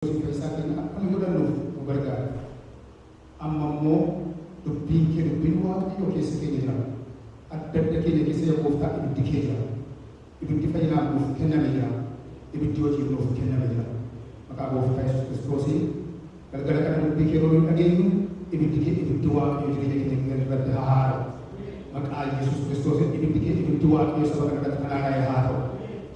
Faisatiin akkuma godhannuuf nu gargaara. Amma immoo dubbiin waaqayyoo keessa keenya jira. Adda adda keenya keessa yoo gooftaa ibiddi kee jira. Ibiddi fayyinaaf nuuf kenname jira. Ibiddi hojiif nuuf kenname jira. Maqaa gooftaa Yesuus Kiristoosiin galgala kana dubbii kee yeroo dhageenyu ibiddi waaqayyoo jireenya keenya irratti haa haara'u. Maqaa Yesuus Kiristoosiin ibiddi waaqayyoo saba kana irratti kan haara'e haa ta'u.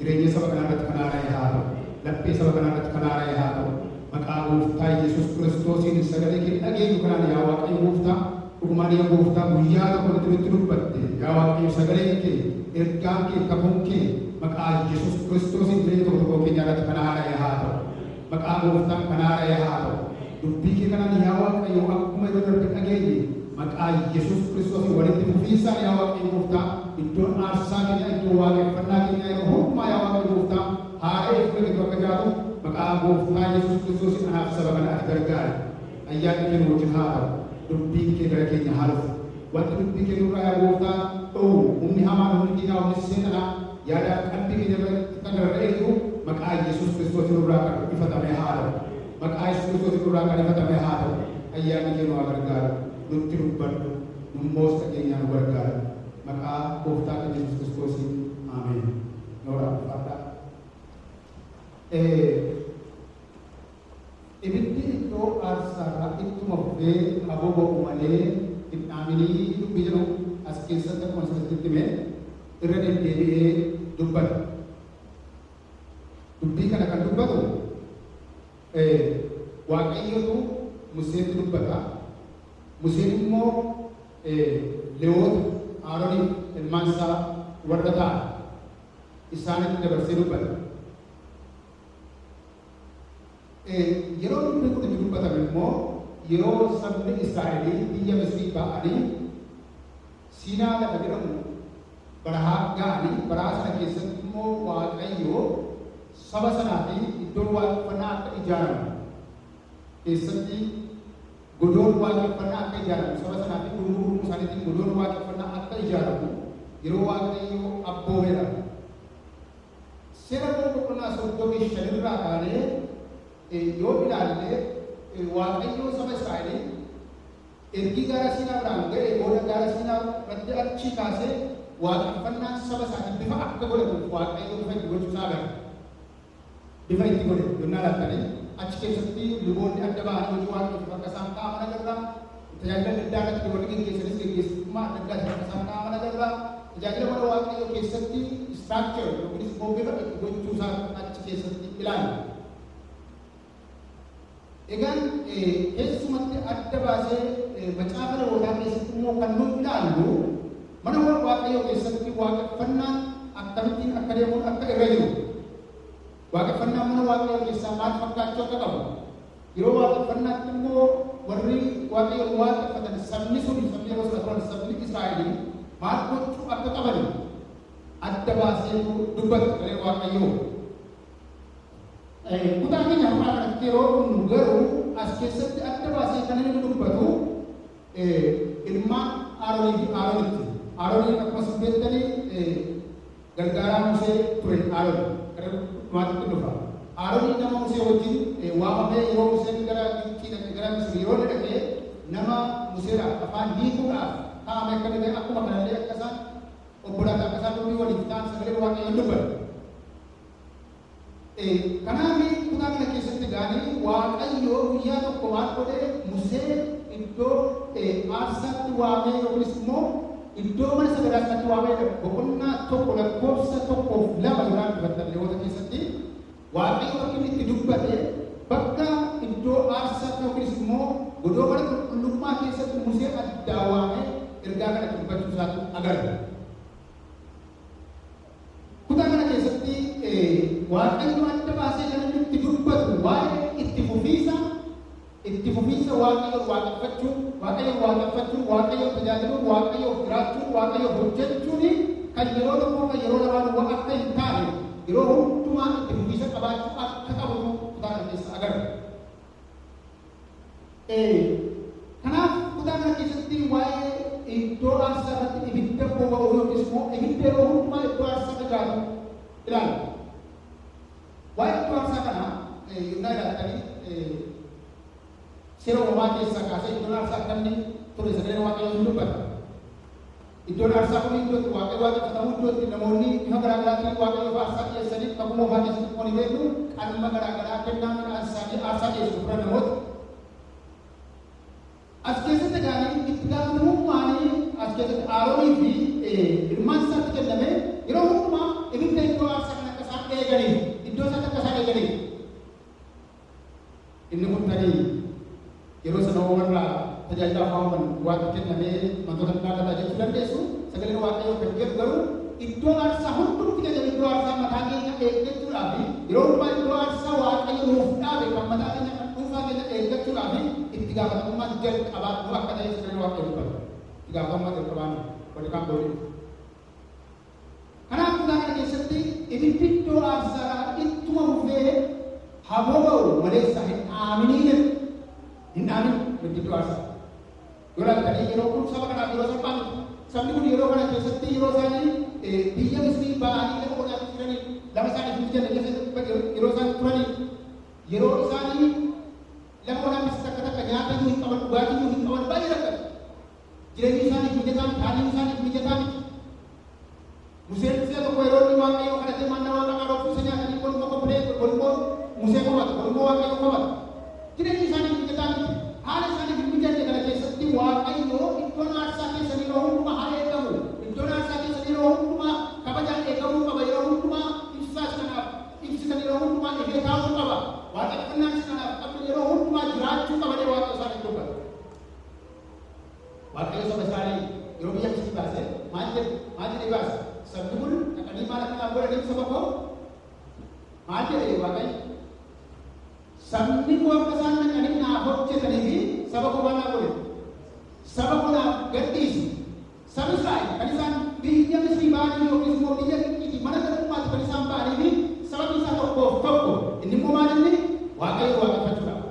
Jireenya saba kana irratti kan haara'e haa ta'u. Laphee saba kana irratti kan haara'e haa ta'u. Maqaa gooftaa Yesuus Kiristoosiin sagalee kee dhageenyu kanaan yaa waaqayyo gooftaa dhugumaan yaa gooftaa guyyaa tokko nutti dubbatte yaa waaqayyo sagaleen kee ergaan kee kakuun kee maqaa Yesuus Kiristoosiin jireenya tokko keenya irratti kan haara'e haa ta'u. Maqaa gooftaan kan haara'e haa ta'u. Dubbii kee kanaan yaa waaqayyo akkuma yeroo darbe dhageenye maqaa Yesuus Kiristoosiin walitti fufiinsaan yaa waaqayyo gooftaa iddoon aarsaa keenya iddoo waaqeffannaa keenya yeroo hundumaa yaa waaqayyo gooftaa haara'ee fudhate bakka jiraatu maqaa gooftaa Yesuus Kiristoosiin anaaf saba kana ati gargaari. Ayyaanni kee nu wajjin haa ta'u. Dubbiin kee gara keenya haa dhufu. Wanti dubbii kee nurraa yaa gooftaa dhowwu humni hamaan humni diinaa humni seexanaa yaada qalbii keenya kan irra eegu maqaa Yesuus Kiristoosiin nurraa kan ifatame haa ta'u. Maqaa Yesuus Kiristoosiin nurraa kan ifatame haa ta'u. Ayyaanni kee nu haa gargaaru. Nutti dubbadhu. Nummoos keenyaa nu gargaaru. Maqaa gooftaa keenya Yesuus Kiristoosiin ameen. Nooraa fadhaa. Ibiddi iddoo aarsaarraa ittuma fufee haboo ba'u malee hin dhaaminii dubbii jedhu as keessatti akkuma asirratti hime irra deddeebi'ee dubbata. Dubbii kana kan dubbatu Waaqayyotu Museetti dubbata. Museen immoo Lewoota Arooniif ilmaan isaa warra ta'an isaanitti dabarsee dubbata. Yeroo dubbii kun itti dubbatame immoo yeroo sabni Israa'el biyya Misrii ba'anii Siinaa lafa jedhamu barahaa ga'anii barahaa sana keessatti immoo Waaqayyo saba sanaa fi iddoon waaqeffannaa akka ijaaramu keessatti godoon waaqeffannaa akka ijaaramu saba sanaa fi gurguruu isaaniitiin godoon waaqeffannaa akka ijaaramu yeroo Waaqayyo abboomeedha. Seera boqonnaa 35 irraa kaanee yoo ilaalle Waaqayyo saba Israa'el ergi gara Siinaa biraan ga'e booda gara Siinaa irratti achi kaasee waaqeffannaan saba isaanii bifa akka godhatuuf Waaqayyo bifa itti gochuusaa agarra. Bifa itti godhe yonnaa laattanii achi keessatti luboonni adda ba'anii hojii Waaqayyootiif akka isaan ta'aman agarra. Tajaajila adda addaa irratti warri geggeessanis geggeessummaa adda addaatiif akka isaan ta'aman agarra. Tajaajila mana Waaqayyoo keessatti istiraakchar yookiin immoo bifa itti gochuusaa achi keessatti ilaalla. Egaan keessumatti adda baasee macaafa Lewwotaa keessatti immoo kan nuti ilaallu mana Waaqayyoo keessatti waaqeffannaan akkamittiin akka deemuun akka irra jiru. Waaqeffannaan mana Waaqayyoo keessaa maal fakkaachuu akka qabu. Yeroo waaqeffannaatti immoo warri Waaqayyoon waaqeffatan sabni sun sabni yeroo sana turan sabni Israa'el maal gochuu akka qaban adda baasee dubbata galee Waaqayyoo. Kutaa keenya ammaa kanatti yeroo nu garuu as keessatti adda baasee kan inni dubbatu ilmaan Aroonii fi Aroonitti. Arooniin akkuma beektanii gargaaraa Musee ture Aroon gara dhumaatitti dhufa. Arooniin nama Musee wajjin waamamee yeroo Museen gara Gibxii dhaqe gara Misrii yeroo dhaqee nama Museedhaaf afaan hiikuudhaaf kaa'ame akka ta'e akkuma kanallee akka isaan obbolaata akka isaan dubbii waliif ta'an sagalee Waaqayyoon dubbatu. Kanaaf kutaa kana keessatti gaanii Waaqayyo guyyaa tokko maal godhee Musee iddoo aarsaatti waamee yookiis immoo iddoo mana sagadaatti waamee boqonnaa tokko lakkoofsa 1-2 irraa dubbatan Lewwota keessatti Waaqayyo akka inni itti dubbate bakka iddoo aarsaatti yookiis immoo godoo mana qulqullummaa keessatti Musee addaa waamee ergaa kana dubbachuu isaatu agarra. Kutaa kana keessatti Waaqayyo adda baasee kan inni itti dubbatu waa'ee itti fufiinsa Waaqayyoon waaqeffachuu, Waaqayyoon tajaajiluu, Waaqayyoon jiraachuu, Waaqayyoon hojjechuun kan yeroo tokko kan yeroo lamaan akka hin taane yeroo hundumaa itti fufiinsa qabaachuu akka qabu kutaa kana keessa agarra. Kanaaf kutaa kana keessatti waa'ee iddoo aarsaa irratti ibidda boba'uu yookiis immoo ibidda yeroo hundumaa iddoo aarsaa tajaajilu ilaalla. Waa'ee iddoo aarsaa kana yennaa ilaaltanii Sira uumamaa keessaa kaasee iddoon aarsaa akkanni ture sagaleen waaqayyoo hin dubbata. Iddoon aarsaa kun iddootti waaqayyo waaqeffatamu iddootti namoonni bifa garaa garaatiin waaqayyoof aarsaa dhiyeessanii kakuma ofaa keessatti qooni beeku qalma garaa garaa kennaa midhaan isaanii aarsaa dhiyeessu fura namoota. As keessatti gaanii itti gaafatamummaanii as keessatti Aroonii fi ilmaan isaatti kenname yeroo hundumaa ibidda iddoo aarsaa kan akka isaan eeganiif iddoo isaatti akka isaan eeganiif. Inni kun tarii yeroo sana warra tajaajila hawwaman waan kennamee wantoota adda jechuu dandeessu sagaleen waaqayyoo kan jedhu garuu iddoo aarsaa hundumti keenya iddoo aarsaa mataa keenya eeggachuudhaaf yeroo hundumaa iddoo aarsaa waaqayyo nuuf dhaabe kan mataa keenya kan dhuunfaa keenya eeggachuudhaaf itti gaafatamummaan jalqabaa nu akka ta'e sagaleen waaqayyo dubbata. Itti gaafatamummaa jalqabaa wali kaan boodee. Kanaaf kutaa kana keessatti ibiddi iddoo aarsaa ittuma fufee haboo ba'u maleessa hin aaminiin hin aamin iddoo aarsaa. Yola tadi yeroo kun saba kanaaf yeroo salphaan sabni kun yeroo kana keessatti yeroo isaanii biyya Misrii ba'anii lafa qodaatti jiranii lafa isaanii fi jala keessatti yeroo isaan turanii yeroo isaanii lafa qodaa keessatti akka takka nyaata iyyuu hin qaban dhugaatii iyyuu hin qaban baay'ee rakkata. Jireenyi isaaniif mijataa miti haalli isaaniif mijataa miti. Museen tokko yeroo inni waaqayyoo kadhatee manna waaqa qaroofisa nyaatanii golmoo qophaa'ee golmoo Musee qofata golmoo waaqayyoo qofata. Jireenyi isaaniif mijataa miti. Haala isaaniif hin mijanne kana keessatti waaqayyoo iddoon aarsaa keessanii yeroo hundumaa haa eegamu. Iddoon aarsaa keessanii yeroo hundumaa kabajaan eegamuu qaba. Yeroo hundumaa ibsaas kanaaf ibsitan yeroo hundumaa ifee taa'uu qaba. Waaqeffannaan kanaaf qabdu yeroo hundumaa jiraachuu qaba jedhee waaqayyo isaaniif dubbata. Waaqayyo saba isaanii yeroo biyya Misrii baase maal jedhee baase? Sabni kun dhaqanii maal akka godhaniif saba koo maal jedhee waaqayyo? Sabni koo akka isaan dhaqanii naaf hojjetanii fi saba koo waan naa godhe saba koo naaf gadhiisi. Sabni Israa'el kan isaan biyya Misrii ba'anii yookiis immoo biyya Gibxiitii mana garummaatti kan isaan ba'anii fi sababni isaa tokkoof tokko inni immoo maal inni waaqayyo waaqeffachuudhaaf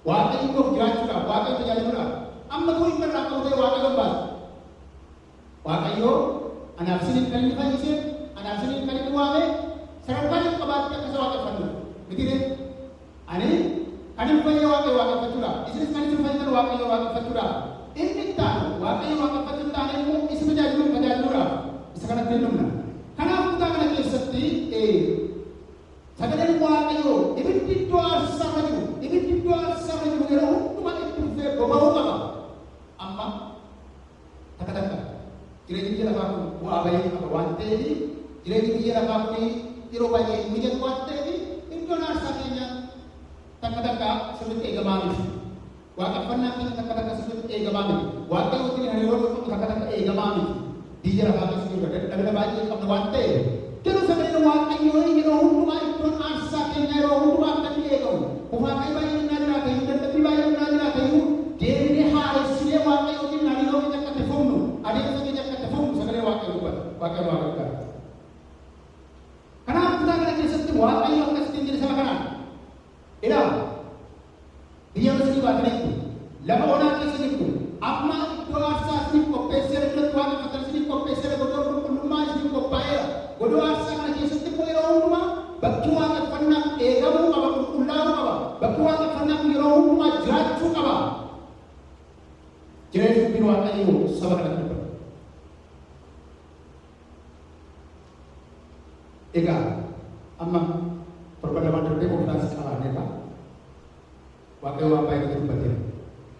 waaqayyoof jiraachuudhaaf waaqayyo tajaajiluudhaaf amma koo hin irraa qabu ta'e waaqayyoon baasa. Waaqayyoo anaaf isiniif kan inni fayyise anaaf isiniif kan inni waame sadarkaa jalqabaatti akka isa waaqeffannu mitire ani kan hin fayyee waaqayyo waaqeffachuudhaaf isinis kan isin fayyidan waaqayyo waaqeffachuudhaaf inni taanu waaqayyo waaqeffachuu taane immoo isa tajaajiluudhaaf isa kanatti hin dhumna. Kanaaf kutaa kana keessatti sagaleen waaqayyoo ibiddi iddoo aarsaarra jiru yeroo hundumaa itti fufee boba'uu qaba. Amma takka takka jireenyi biyya lafaa kun bu'aa bahii qaba waan ta'eef jireenyi biyya lafaa kun yeroo baay'ee mijatu waan ta'eef iddoon aarsaa keenya takka takka sirriitti eegamaa miti. Waaqeffannaan keenya takka takka sirriitti eegamaa miti. Waaqayyo wajjin hariiroo tokko takka takka eegamaa miti. Biyya lafaa keessa jiru dadhabina baay'ee qabna waan ta'eef garuu sagaleen waaqayyoo yeroo hundumaa iddoon aarsaa keenya yeroo hundumaa akka inni eegamu kufaatee baay'ee naa jiraata iyyuu dadhabbii baay'ee naa jiraata iyyuu deebinee haaressinee waaqayyo wajjin hariiroo keenya akka itti fufnu adeemsa keenya akka itti fufnu sagalee waaqayyo dubbata waaqayyo waa gargaara. Kanaaf kutaa kana keessatti waaqayyo akkasitti jedhe saba kanaan ilaala biyya Misrii baatanitti lafa onaa keessa jirtu amma iddoo aarsaa isiniif qopheesseera duratti waaqeffatan isiniif qopheesseera godoo qulqullummaa isiniif qophaa'eera. Godoo aarsaa kana keessatti immoo yeroo hundumaa bakki waaqeffannaaf eegamuu qaba qulqullaa'uu qaba. Bakki waaqeffannaaf yeroo hundumaa jiraachuu qaba. Jireenyi dubbiin waaqayyoo saba kanatti dubbata. Egaa amma torba lamaan darbee konfiraansi qabaaneerra waaqayyo waan baay'ee dubbateera.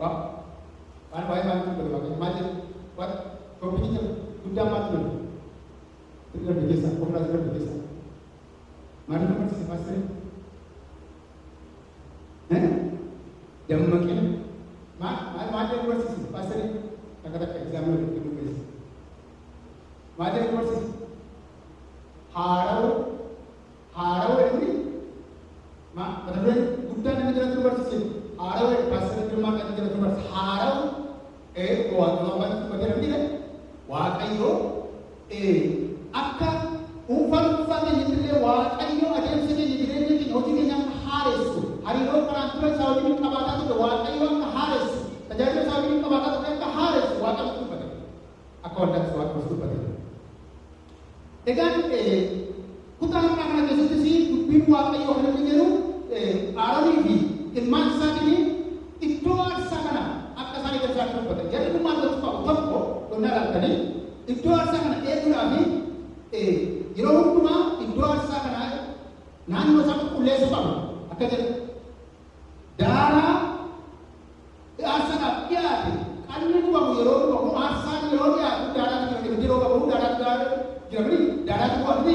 Waan baay'ee maal dubbate waaqayyo maal jedhu waan tooppikicha guddaa maal ture? Darbe keessa konfiraansi darbe keessa maal nama barsiise paastere? Dammaqina maal jedhu barsiise paastere? Takka takka egzaamina kennu keessa maal jedhu barsiise? Haarawa inni mata dureen guddaan inni jalatti barsiise haarawa paastere Girmaa kan jalatti barsiise haarawa waaqayyoo waan dubbatee dhabdile waaqayyoo akka dhuunfaa keenya illee waaqayyo adeemsa keenya jireenya keenya hojii keenya akka haaressu hariiroo kanaan dura isaa wajjin qabaataa ture waaqayyo akka haaressu tajaajila isaa wajjin qabaataa ture akka haaressu waaqayyo dubbate akka waldaatti waaqayyo dubbate. Egaan kutaa harkaa kana keessattis dubbiin waaqayyo kan inni jedhu Aroonii fi ilmaan isaanii iddoo aarsaa kana akka isaan eeggataa dubbatan jarri kun maal gochuu qabu tokko qonnaa dhaabbatanii iddoo aarsaa kana eeguudhaaf yeroo hundumaa iddoo aarsaa kana naannoo isaa qulqulleessuu qabu akka jedhu daaraa aarsaadhaaf dhiyaate qalli dhugamu yeroo dhugamu aarsaan yeroo dhiyaatu daaraatu jira yeroo qabu daaraatu jiramni daaraatu bu'amni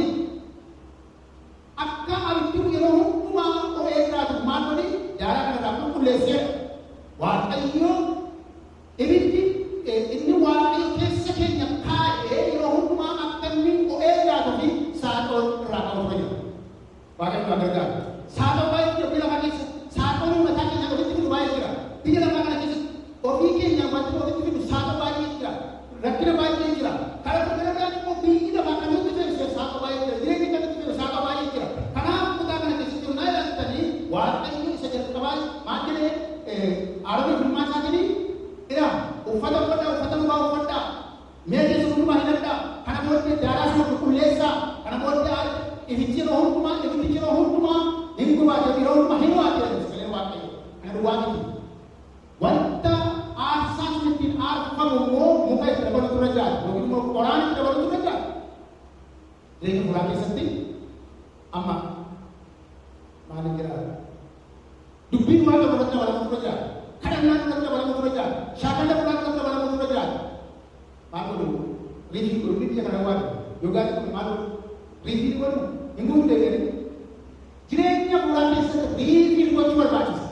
akka abiddi yeroo hundumaa o'ee jiraatu maal godhi daaraa kanarraa qulqulleessee waaqayyo ibiddi inni waaqayyo keessa keenya kaa'ee yeroo hundumaa akka inni o'ee jiraatu fi saaxoon irraa qabu jira waaqayyo waa gargaaru saaxoon baay'ee jira biyya lafaa keessa saaxoon mataa keenya ofitti fidu baay'ee jira biyya lafaa kana keessa ofii keenya wanti ofitti fidu saaxoo baay'ee jira rakkina baay'ee jira karaa gargaaraan immoo biyyi lafaa kan nuti fe'u saaxoo baay'ee jira jireenya kan nuti fe'u saaxoo baay'ee jira kanaaf kutaa kana keessa jiru naa ilaaltanii waaqayyo isa jalqabaa maal jedhee Aroon filmaa isaanii ira uffata lubaa uffadhaa meeshaa hundumaa hidhadhaa kana booddee daaraa sana qulqulleessaa kana booddee ibiddi yeroo hundumaa hin gubaate yeroo hundumaa hin waate sagalee waaqayyo kana duwwaa miti wanta aarsaan sun ittiin aarfamu immoo muka itti dabalutu irra jiraatu yookiin immoo qoraan itti dabalutu irra jiraatu jireenya fuulaa keessatti amma maaliif jiraatu dubbiin waan dabalatu dabalamutu irra jiraatu kadhannaan irratti dabalamutu irra jiraatu shaakala fuulaan irratti dabalamutu irra jiraatu maal godhu riifii godhu biyya kana waan yookaan kun maal godhu riifii godhu hin guutuu deebi'anii jireenya fuulaa keessatti riifii gochuu barbaachisa